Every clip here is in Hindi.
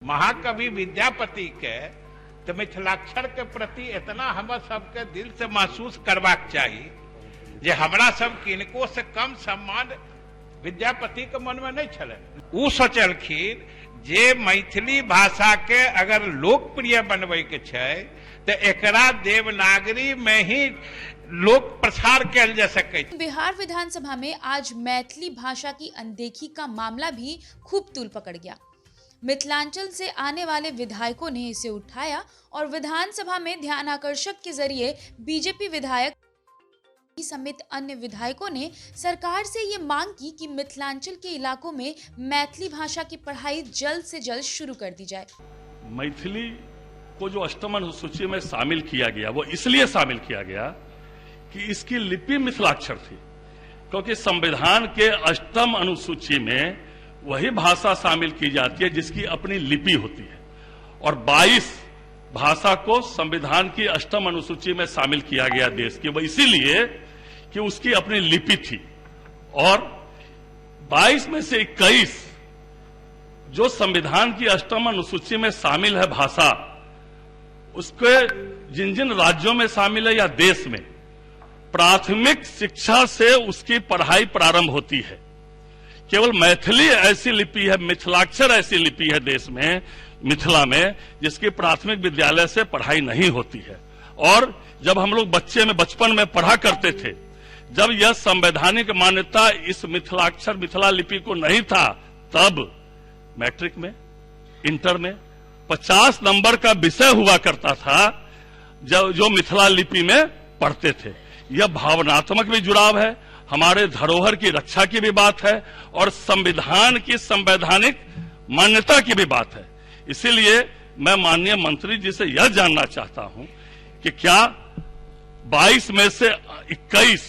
महाकवि विद्यापति के तो मिथिलाक्षर के प्रति इतना हम सबके दिल से महसूस करवाक चाहिए जे हमरा सब किनको से कम सम्मान विद्यापति के मन में नहीं छल। उ सोचलखिन जे मैथिली भाषा के अगर लोकप्रिय बनवे के छै तो एकरा देवनागरी में ही लोक प्रसार किया जा सके। बिहार विधानसभा में आज मैथिली भाषा की अनदेखी का मामला भी खूब तूल पकड़ गया। मिथिलांचल से आने वाले विधायकों ने इसे उठाया और विधानसभा में ध्यानाकर्षक के जरिए बीजेपी विधायक समेत अन्य विधायकों ने सरकार से ये मांग की कि मिथिलांचल के इलाकों में मैथिली भाषा की पढ़ाई जल्द से जल्द शुरू कर दी जाए। मैथिली को जो अष्टम अनुसूची में शामिल किया गया वो इसलिए शामिल किया गया कि इसकी लिपि मिथिलाक्षर थी, क्योंकि संविधान के अष्टम अनुसूची में वही भाषा शामिल की जाती है जिसकी अपनी लिपि होती है और 22 भाषा को संविधान की अष्टम अनुसूची में शामिल किया गया देश की, वो इसीलिए कि उसकी अपनी लिपि थी। और 22 में से 21 जो संविधान की अष्टम अनुसूची में शामिल है भाषा, उसके जिन जिन राज्यों में शामिल है या देश में प्राथमिक शिक्षा से उसकी पढ़ाई प्रारंभ होती है। केवल मैथिली ऐसी लिपि है, मिथिलाक्षर ऐसी लिपि है देश में, मिथिला में, जिसकी प्राथमिक विद्यालय से पढ़ाई नहीं होती है। और जब हम लोग बचपन में पढ़ा करते थे, जब यह संवैधानिक मान्यता इस मिथिलाक्षर मिथिला लिपि को नहीं था, तब मैट्रिक में, इंटर में 50 नंबर का विषय हुआ करता था जो मिथिला लिपि में पढ़ते थे। यह भावनात्मक भी जुड़ाव है, हमारे धरोहर की रक्षा की भी बात है और संविधान की संवैधानिक मान्यता की भी बात है। इसीलिए मैं माननीय मंत्री जी से यह जानना चाहता हूं कि क्या 22 में से 21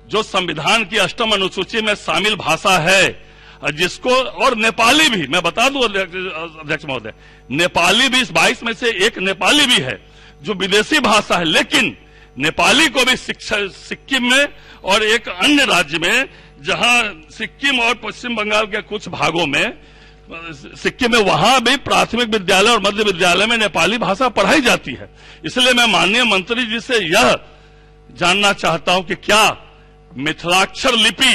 जो संविधान की अष्टम अनुसूची में शामिल भाषा है, जिसको और नेपाली भी, मैं बता दूं अध्यक्ष महोदय, नेपाली भी इस 22 में से एक नेपाली भी है जो विदेशी भाषा है, लेकिन नेपाली को भी सिक्किम में और एक अन्य राज्य में, जहां सिक्किम और पश्चिम बंगाल के कुछ भागों में, सिक्किम में वहां भी प्राथमिक विद्यालय और मध्य विद्यालय में नेपाली भाषा पढ़ाई जाती है। इसलिए मैं माननीय मंत्री जी से यह जानना चाहता हूं कि क्या मिथिलाक्षर लिपि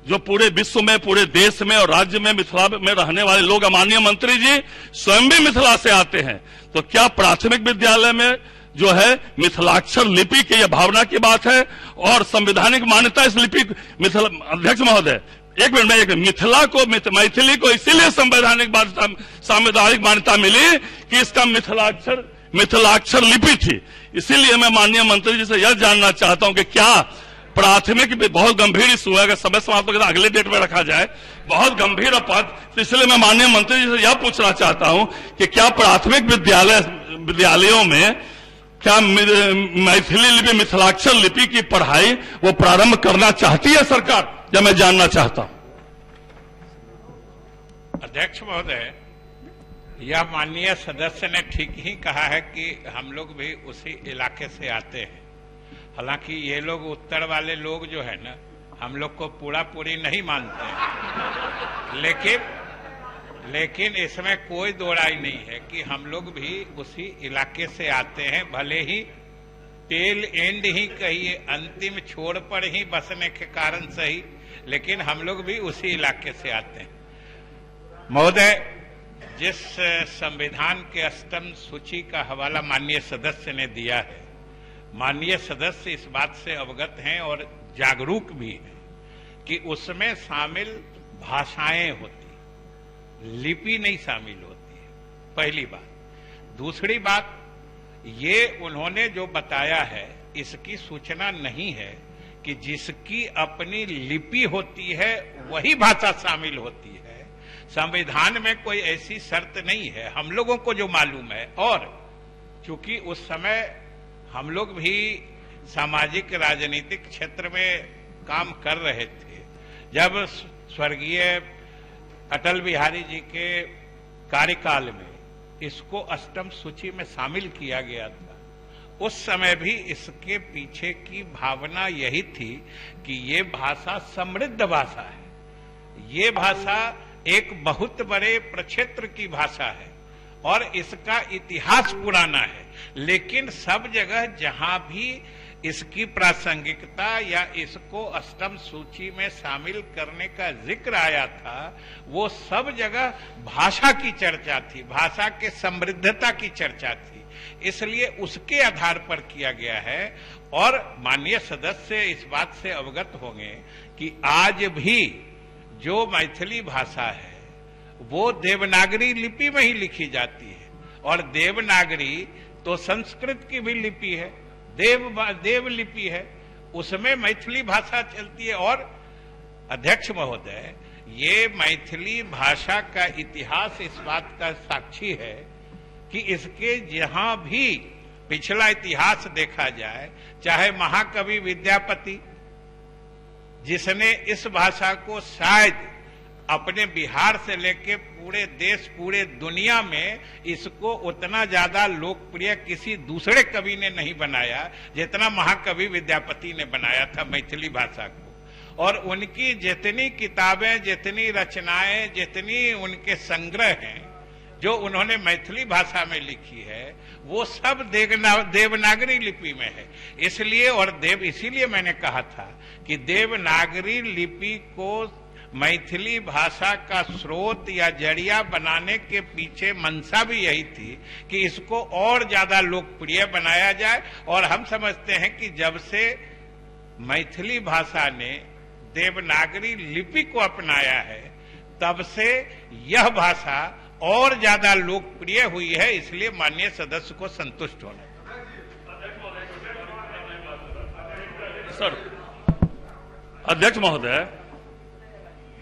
जो पूरे विश्व में, पूरे देश में और राज्य में मिथिला में रहने वाले लोग, माननीय मंत्री जी स्वयं भी मिथिला से आते हैं, तो क्या प्राथमिक विद्यालय में जो है मिथिलाक्षर लिपि की यह भावना की बात है और संवैधानिक मान्यता इस लिपि अध्यक्ष महोदय एक मिनट में, मिथिला को मैथिली को इसीलिए संवैधानिक मान्यता मिली कि इसका मिथिलाक्षर लिपि थी। इसीलिए मैं माननीय मंत्री जी से यह जानना चाहता हूं कि क्या प्राथमिक, बहुत गंभीर इशू है, अगर समय समाप्त होगा अगले डेट में रखा जाए, बहुत गंभीर पद, तो इसलिए मैं माननीय मंत्री जी से यह पूछना चाहता हूं कि क्या प्राथमिक विद्यालयों में क्या मैथिली लिपि, मिथिलाक्षर लिपि की पढ़ाई वो प्रारंभ करना चाहती है सरकार, या मैं जानना चाहता हूं। अध्यक्ष महोदय, यह माननीय सदस्य ने ठीक ही कहा है कि हम लोग भी उसी इलाके से आते हैं। हालांकि ये लोग उत्तर वाले लोग जो है ना, हम लोग को पूरी नहीं मानते हैं, लेकिन इसमें कोई दो राय नहीं है कि हम लोग भी उसी इलाके से आते हैं, भले ही टेल एंड ही कहिए, अंतिम छोर पर ही बसने के कारण सही, लेकिन हम लोग भी उसी इलाके से आते हैं। महोदय, जिस संविधान के अष्टम सूची का हवाला माननीय सदस्य ने दिया है, माननीय सदस्य इस बात से अवगत हैं और जागरूक भी हैं कि उसमें शामिल भाषाएं होती, लिपि नहीं शामिल होती है, पहली बात। दूसरी बात, ये उन्होंने जो बताया है इसकी सूचना नहीं है कि जिसकी अपनी लिपि होती है वही भाषा शामिल होती है। संविधान में कोई ऐसी शर्त नहीं है, हम लोगों को जो मालूम है। और चूंकि उस समय हम लोग भी सामाजिक राजनीतिक क्षेत्र में काम कर रहे थे, जब स्वर्गीय अटल बिहारी जी के कार्यकाल में इसको अष्टम सूची में शामिल किया गया था, उस समय भी इसके पीछे की भावना यही थी कि ये भाषा समृद्ध भाषा है, ये भाषा एक बहुत बड़े प्रक्षेत्र की भाषा है और इसका इतिहास पुराना है, लेकिन सब जगह जहां भी इसकी प्रासंगिकता या इसको अष्टम सूची में शामिल करने का जिक्र आया था, वो सब जगह भाषा की चर्चा थी, भाषा के समृद्धता की चर्चा थी, इसलिए उसके आधार पर किया गया है। और माननीय सदस्य इस बात से अवगत होंगे कि आज भी जो मैथिली भाषा है वो देवनागरी लिपि में ही लिखी जाती है, और देवनागरी तो संस्कृत की भी लिपि है, देव लिपि है, उसमें मैथिली भाषा चलती है। और अध्यक्ष महोदय, ये मैथिली भाषा का इतिहास इस बात का साक्षी है कि इसके जहां भी पिछला इतिहास देखा जाए, चाहे महाकवि विद्यापति जिसने इस भाषा को शायद अपने बिहार से लेके पूरे देश पूरे दुनिया में इसको उतना ज्यादा लोकप्रिय किसी दूसरे कवि ने नहीं बनाया जितना महाकवि विद्यापति ने बनाया था मैथिली भाषा को। और उनकी जितनी किताबें, जितनी रचनाएं, जितनी उनके संग्रह हैं जो उन्होंने मैथिली भाषा में लिखी है, वो सब देवनागरी लिपि में है। इसलिए और इसीलिए मैंने कहा था कि देवनागरी लिपि को मैथिली भाषा का स्रोत या जरिया बनाने के पीछे मंशा भी यही थी कि इसको और ज्यादा लोकप्रिय बनाया जाए। और हम समझते हैं कि जब से मैथिली भाषा ने देवनागरी लिपि को अपनाया है, तब से यह भाषा और ज्यादा लोकप्रिय हुई है, इसलिए माननीय सदस्य को संतुष्ट होना। सर, अध्यक्ष महोदय,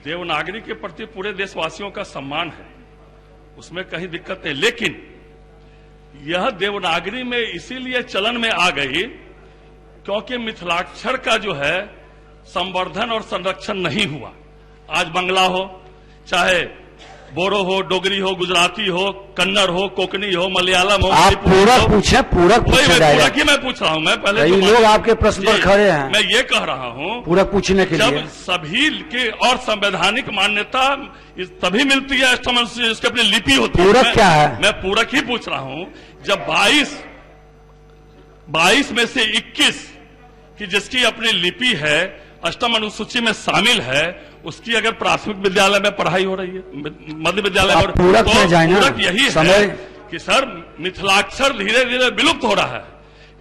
देवनागरी के प्रति पूरे देशवासियों का सम्मान है, उसमें कहीं दिक्कत नहीं, लेकिन यह देवनागरी में इसीलिए चलन में आ गई क्योंकि मिथिलाक्षर का जो है संवर्धन और संरक्षण नहीं हुआ। आज बंगला हो, चाहे बोरो हो, डोगरी हो, गुजराती हो, कन्नड़ हो, कोकनी हो, मलयालम हो, आप पूरक पूछे, पूरक पूरक ही मैं पूछ रहा हूं। मैं पहले कई लोग आपके प्रश्न पर खड़े हैं, मैं ये कह रहा हूं पूरक पूछने के लिए। जब सभी के और संवैधानिक मान्यता तभी मिलती है अष्टम अनुसूची, इसकी अपनी लिपि होती है। पूरक क्या है? मैं पूरक ही पूछ रहा हूं। जब 22 में से 21 की जिसकी अपनी लिपि है, अष्टम अनुसूची में शामिल है, उसकी अगर प्राथमिक विद्यालय में पढ़ाई हो रही है, मध्य विद्यालय में, तो पूरक यही है कि सर मिथिलाक्षर धीरे धीरे विलुप्त हो रहा है।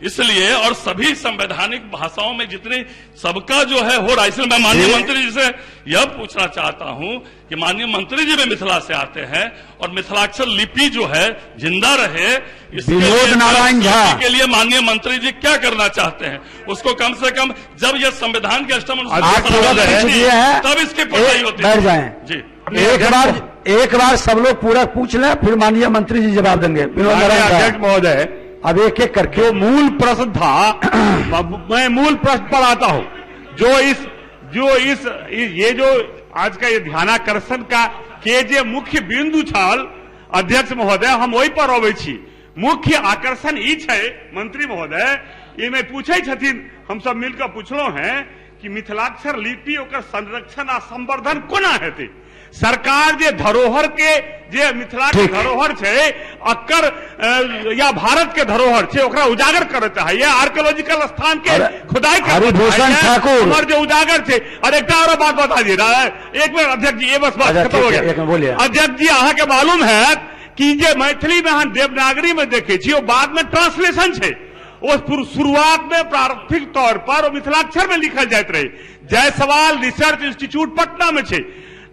इसलिए और सभी संवैधानिक भाषाओं में जितनी सबका जो है हो रहा है, इसलिए मैं माननीय मंत्री जी से यह पूछना चाहता हूं कि माननीय मंत्री जी भी मिथिला से आते हैं और मिथिलाक्षर लिपि जो है जिंदा रहे, विनोद नारायण झा के लिए माननीय मंत्री जी क्या करना चाहते हैं? उसको कम से कम जब यह संविधान के अष्टम अनुसूची तब इसकी पढ़ाई होती है। बैठ जाएं जी, एक बार सब लोग पूरा पूछ लें, फिर माननीय मंत्री जी जवाब देंगे। विनोद नारायण अध्यक्ष महोदय, अब एक एक करके मूल प्रश्न था, मैं मूल प्रश्न पर आता हूं। ये जो आज का ये ध्यानाकर्षण का के जे मुख्य बिंदु छल, अध्यक्ष महोदय, हम वही पर अबै छी। मुख्य आकर्षण ई छै मंत्री महोदय, ये में पूछे छथिन, हम सब मिलकर पूछलो हैं कि मिथिलाक्षर लिपि ओकर संरक्षण आ संवर्धन कोना हेतै। सरकार जे धरोहर के जे मिथिला के धरोहर छे, अक्कर या भारत के धरोहर छे, ओकरा उजागर करे चाहिए। आर्कियोलॉजिकल स्थान के खुदाई हमारे जो उजागर छे। और एक और बात बता दी रहा है, एक मिनट अध्यक्ष जी, ये बस बात खत्म हो गया। अध्यक्ष जी, अहाँ के मालूम है कि जे मैथिली में हम देवनागरी में देखे छी, वो बाद में ट्रांसलेशन छे। वो शुरुआत में प्रारंभिक तौर पर मिथिलाक्षर में लिखल जाते रहे। जायसवाल रिसर्च इंस्टीट्यूट पटना में छे।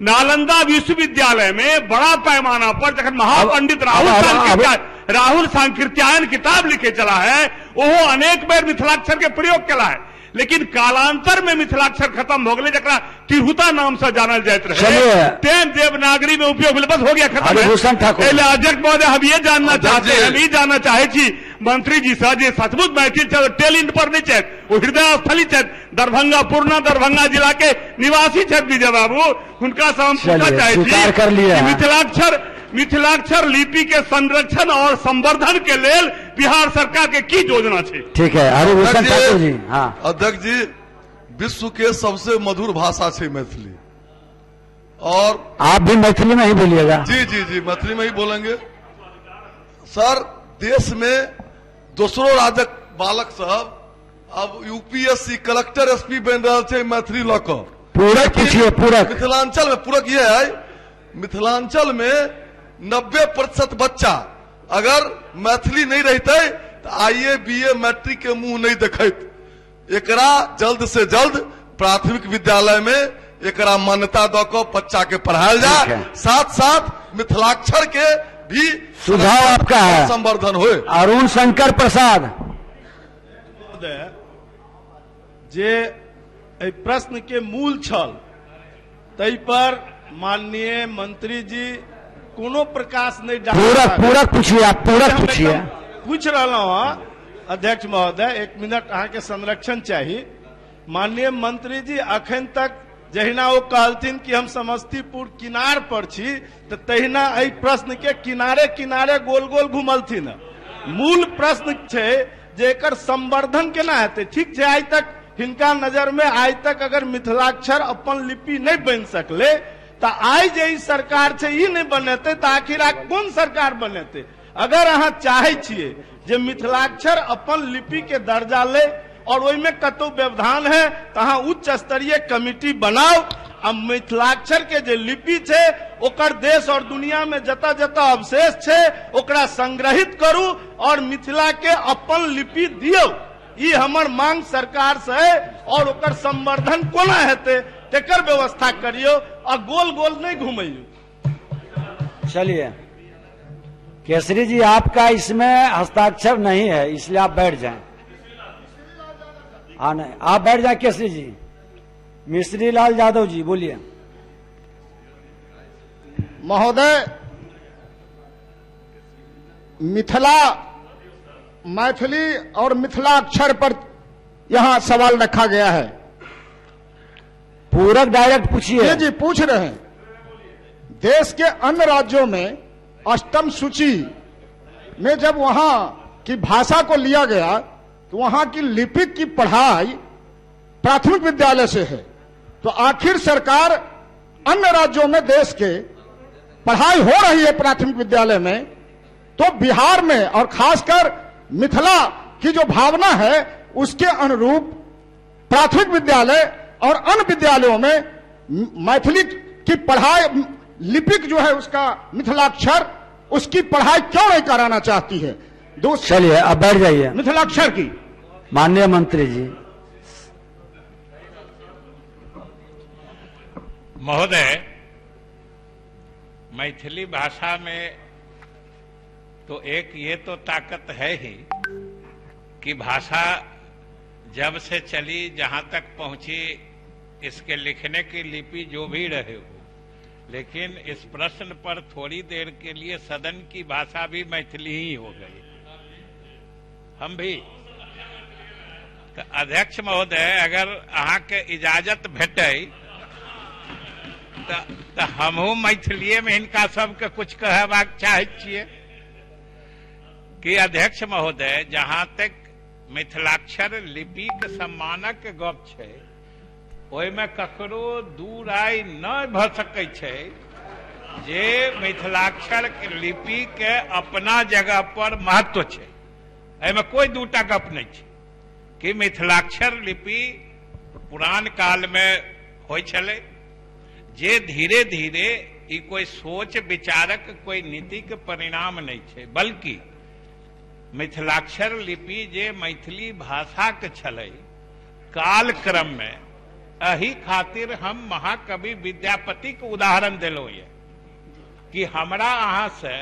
नालंदा विश्वविद्यालय में बड़ा पैमाना पर जखन महापंडित राहुल सांकृत्यायन किताब लिखे चला है, वो अनेक बेर मिथिलाक्षर के प्रयोग केला है, लेकिन कालांतर में मिथिलाक्षर खत्म हो गए, जरा तिरहुता नाम से जानल जाते रहे, तेन देवनागरी में उपयोग मिले। बस हो गया, खत्म। अध्यक्ष महोदय, हम ये जानना चाहते हैं, हम ये जानना चाहे छी मंत्री जी से, जे सचमुच मैथिल टेल इंड पर नहीं छे, वो हृदय स्थली छे, दरभंगा पूर्णा दरभंगा जिला के निवासी छे विजय बाबू, हुनका से हम पूछना चाहे छी मिथिलाक्षर लिपि के संरक्षण और संवर्धन के लेल बिहार सरकार के की योजना छे? ठीक है, हरिभूषण ठाकुर जी। हाँ अध्यक्ष जी, विश्व के सबसे मधुर भाषा छे मैथिली, और आप भी मैथिली में ही बोलिएगा। जी जी जी, मैथिली में ही बोलेंगे। सर देश में दोसरो राज्यक बालक सब अब यूपीएससी कलेक्टर एसपी बन रहा है मैथिली लऽ कऽ। पूरक पूछिए, पूरक। मिथिलांचल में पूरक ये है, मिथिलांचल में 90% बच्चा अगर मैथिली नहीं रहते तो आईए बीए मैट्रिक के मुंह नहीं देखत। एकरा जल्द से जल्द प्राथमिक विद्यालय में एकरा मान्यता दऽ कऽ बच्चा के पढ़ायल जाए, साथ साथ मिथिलाक्षर के भी सुझाव आपका है, संवर्धन हो। अरुण शंकर प्रसाद जे प्रश्न के मूल छल तै पर माननीय मंत्री जी कोनो प्रकाश नहीं डाल। पूरक पूछिए, आप पूरक पूछिए। पूछ रहा हूँ अध्यक्ष महोदय, 1 मिनट अहाँ के संरक्षण चाहिए। माननीय मंत्री जी अखन तक जहिना वो कहलथिन कि हम समस्तीपुर किनार पर छी तो तहिना एहि प्रश्न के किनारे किनारे गोल गोल घुमलथिन। मूल प्रश्न छे जे एकर संवर्धन केना हेतै। ठीक छै, आइ तक हिनका नजर में आइ तक अगर मिथिलाक्षर अपन लिपि नहीं बन सकले तो आई जे सरकार छे ई नहीं बनेते तो आखिर कोन सरकार बनेते। अगर अहाँ चाहे छिए जे मिथिलाक्षर अपन लिपि के दर्जा ले और ओहिमे कतौ व्यवधान है तो अहाँ उच्च स्तरीय कमिटी बनाओ। अब मिथिलाक्षर के जे लिपि छे ओकर देश और दुनिया में जता जता अवशेष छे ओकरा संग्रहित करू और मिथिला के अपन लिपि दियो। ई हमर मांग सरकार से है और ओकर संवर्धन कोना हेते तेकर व्यवस्था करियो और गोल गोल नहीं घुमैयो। चलिए केसरी जी, आपका इसमें हस्ताक्षर नहीं है इसलिए आप बैठ जाएं। हाँ नहीं, आप बैठ जाएं केसरी जी। मिश्री लाल यादव जी बोलिए। महोदय, मैथिली और मिथिला अक्षर पर यहाँ सवाल रखा गया है। पूरक डायरेक्ट पूछिए। जी पूछ रहे हैं। देश के अन्य राज्यों में अष्टम सूची में जब वहां की भाषा को लिया गया तो वहां की लिपिक की पढ़ाई प्राथमिक विद्यालय से है, तो आखिर सरकार अन्य राज्यों में देश के पढ़ाई हो रही है प्राथमिक विद्यालय में, तो बिहार में और खासकर मिथिला की जो भावना है उसके अनुरूप प्राथमिक विद्यालय और अन्य विद्यालयों में मैथिली की पढ़ाई, लिपिक जो है उसका मिथिलाक्षर, उसकी पढ़ाई क्यों नहीं कराना चाहती है। चलिए अब बैठ जाइए। मिथिलाक्षर की माननीय मंत्री जी। महोदय, मैथिली भाषा में तो एक ये तो ताकत है ही कि भाषा जब से चली जहां तक पहुंची इसके लिखने की लिपि जो भी रहे हो, लेकिन इस प्रश्न पर थोड़ी देर के लिए सदन की भाषा भी मैथिली ही हो गई। हम भी तो अध्यक्ष महोदय अगर अहाँ के इजाजत भेटे तो हमहू मैथिलीए में हिनका सबके कुछ कहबाक चाहे छिए कि अध्यक्ष महोदय जहां तक मिथिलाक्षर लिपि के सम्मानक गप छै ओहिमे ककरो दूर आइ न भ सकै छै जे मिथिलाक्षर के लिपि के अपना जगह पर महत्व छै। एहिमे कोई दूटा गप नहीं छै कि मिथिलाक्षर लिपि पुरान काल में होय छलै, जे धीरे धीरे ई कोई सोच विचारक कोई नीति के परिणाम नहीं छै, बल्कि मिथिलाक्षर लिपि जे मैथिली भाषा के छलै काल क्रम में एही खातिर हम महाकवि विद्यापति के उदाहरण दिलौं ये कि हमरा अहाँ से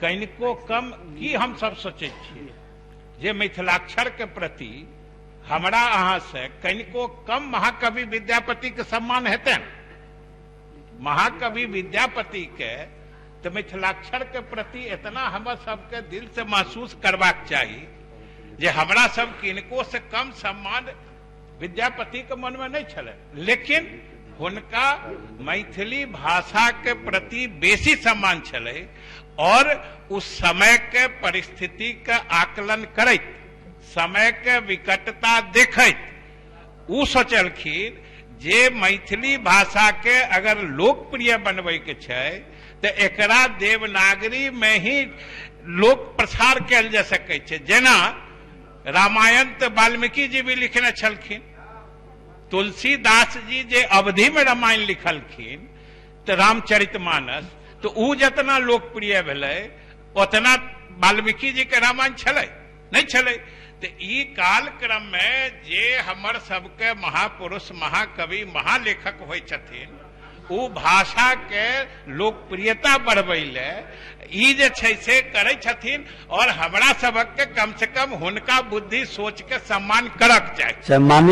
कनिको कम की हम सब सोचे छिए जे मिथिलाक्षर के प्रति हमरा अहाँ से कनिको कम महाकवि विद्यापति के सम्मान हेतै। महाकवि विद्यापति के तो मिथिलाक्षर के प्रति इतना हम सबके दिल से महसूस करवाक चाहिए जे हमरा सब किनको से कम सम्मान विद्यापति के मन में नहीं छले, लेकिन हुनका मैथिली भाषा के प्रति बेसी सम्मान छले और उस समय के परिस्थिति का आकलन करैत, समय के विकटता देखैत उ सोचलखिन जे मैथिली भाषा के अगर लोकप्रिय बनबै के छै तो एकरा देवनागरी में ही लोक प्रसार कयल जा सकै छै। जेना रामायण तऽ वाल्मीकि जी भी लिखने छलखिन, तुलसीदास जी जे अवधि में रामायण लिखलखिन तऽ रामचरितमानस, तो ऊ जितना लोकप्रिय भेलै उतना वाल्मीकि जी के रामायण छलै नहीं छलै। तो ई कालक्रम में जे हमर सबके महापुरुष, महाकवि, महालेखक होइ छथिन, ऊ भाषा के लोकप्रियता बढ़बै ले ई जे छै से करै छथिन, और हमरा सबक के कम से कम हुनका बुद्धि सोच के सम्मान करक चाही।